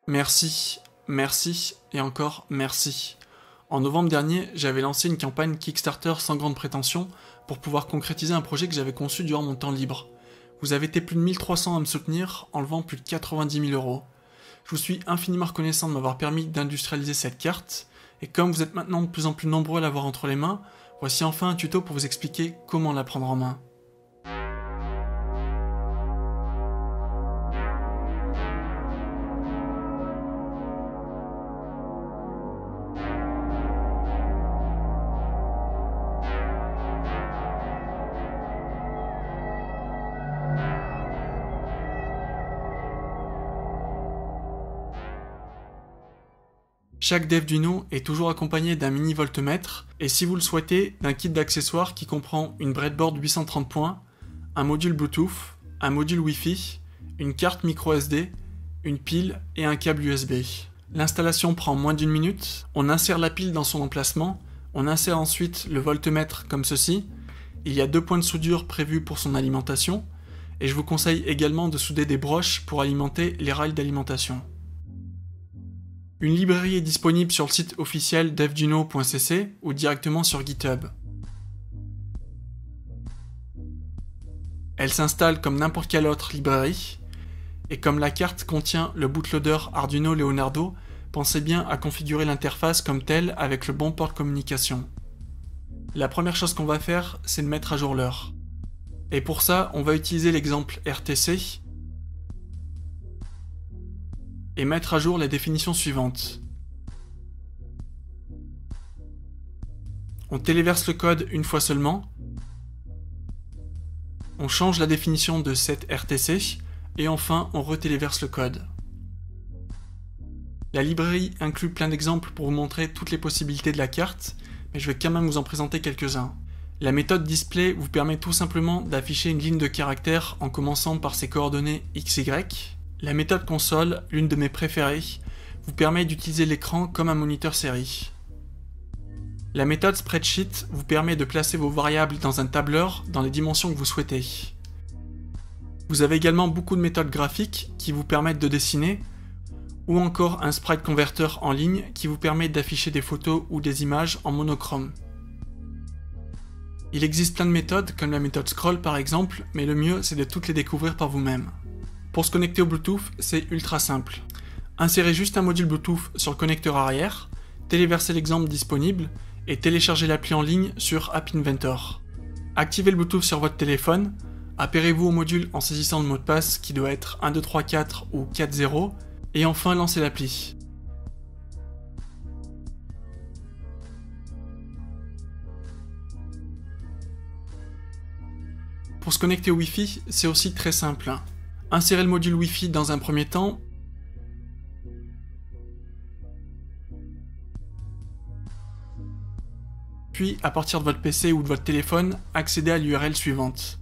Merci, merci et encore merci. En novembre dernier, j'avais lancé une campagne Kickstarter sans grande prétention pour pouvoir concrétiser un projet que j'avais conçu durant mon temps libre. Vous avez été plus de 1300 à me soutenir, enlevant plus de 90 000 euros. Je vous suis infiniment reconnaissant de m'avoir permis d'industrialiser cette carte, et comme vous êtes maintenant de plus en plus nombreux à l'avoir entre les mains, voici enfin un tuto pour vous expliquer comment la prendre en main. Chaque dev d'Uno est toujours accompagné d'un mini voltmètre, et si vous le souhaitez, d'un kit d'accessoires qui comprend une breadboard 830 points, un module Bluetooth, un module Wi-Fi, une carte micro SD, une pile et un câble USB. L'installation prend moins d'1 minute, on insère la pile dans son emplacement, on insère ensuite le voltmètre comme ceci, il y a 2 points de soudure prévus pour son alimentation, et je vous conseille également de souder des broches pour alimenter les rails d'alimentation. Une librairie est disponible sur le site officiel devduno.cc ou directement sur GitHub. Elle s'installe comme n'importe quelle autre librairie, et comme la carte contient le bootloader Arduino Leonardo, pensez bien à configurer l'interface comme telle avec le bon port de communication. La première chose qu'on va faire, c'est de mettre à jour l'heure. Et pour ça, on va utiliser l'exemple RTC, et mettre à jour les définitions suivantes. On téléverse le code une fois seulement, on change la définition de cette RTC, et enfin on retéléverse le code. La librairie inclut plein d'exemples pour vous montrer toutes les possibilités de la carte, mais je vais quand même vous en présenter quelques-uns. La méthode display vous permet tout simplement d'afficher une ligne de caractères en commençant par ses coordonnées XY. La méthode console, l'une de mes préférées, vous permet d'utiliser l'écran comme un moniteur série. La méthode spreadsheet vous permet de placer vos variables dans un tableur dans les dimensions que vous souhaitez. Vous avez également beaucoup de méthodes graphiques qui vous permettent de dessiner, ou encore un sprite converter en ligne qui vous permet d'afficher des photos ou des images en monochrome. Il existe plein de méthodes comme la méthode scroll par exemple, mais le mieux c'est de toutes les découvrir par vous-même. Pour se connecter au Bluetooth, c'est ultra simple. Insérez juste un module Bluetooth sur le connecteur arrière, téléversez l'exemple disponible et téléchargez l'appli en ligne sur App Inventor. Activez le Bluetooth sur votre téléphone, appairez-vous au module en saisissant le mot de passe qui doit être 1234 ou 40 et enfin lancez l'appli. Pour se connecter au Wi-Fi, c'est aussi très simple. Insérez le module Wi-Fi dans un premier temps, puis à partir de votre PC ou de votre téléphone, accédez à l'URL suivante.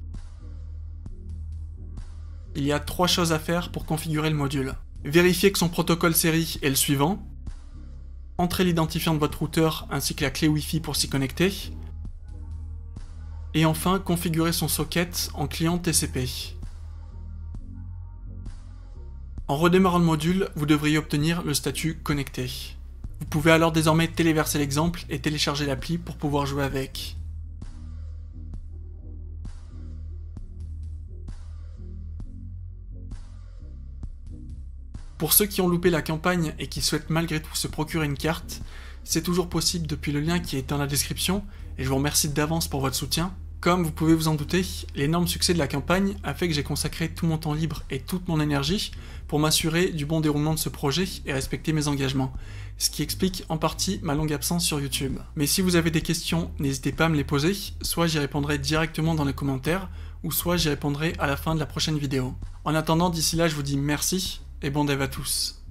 Il y a 3 choses à faire pour configurer le module. Vérifiez que son protocole série est le suivant, entrez l'identifiant de votre routeur ainsi que la clé Wi-Fi pour s'y connecter, et enfin configurez son socket en client TCP. En redémarrant le module, vous devriez obtenir le statut connecté. Vous pouvez alors désormais téléverser l'exemple et télécharger l'appli pour pouvoir jouer avec. Pour ceux qui ont loupé la campagne et qui souhaitent malgré tout se procurer une carte, c'est toujours possible depuis le lien qui est dans la description et je vous remercie d'avance pour votre soutien. Comme vous pouvez vous en douter, l'énorme succès de la campagne a fait que j'ai consacré tout mon temps libre et toute mon énergie pour m'assurer du bon déroulement de ce projet et respecter mes engagements, ce qui explique en partie ma longue absence sur YouTube. Mais si vous avez des questions, n'hésitez pas à me les poser, soit j'y répondrai directement dans les commentaires, ou soit j'y répondrai à la fin de la prochaine vidéo. En attendant, d'ici là, je vous dis merci et bon dev à tous.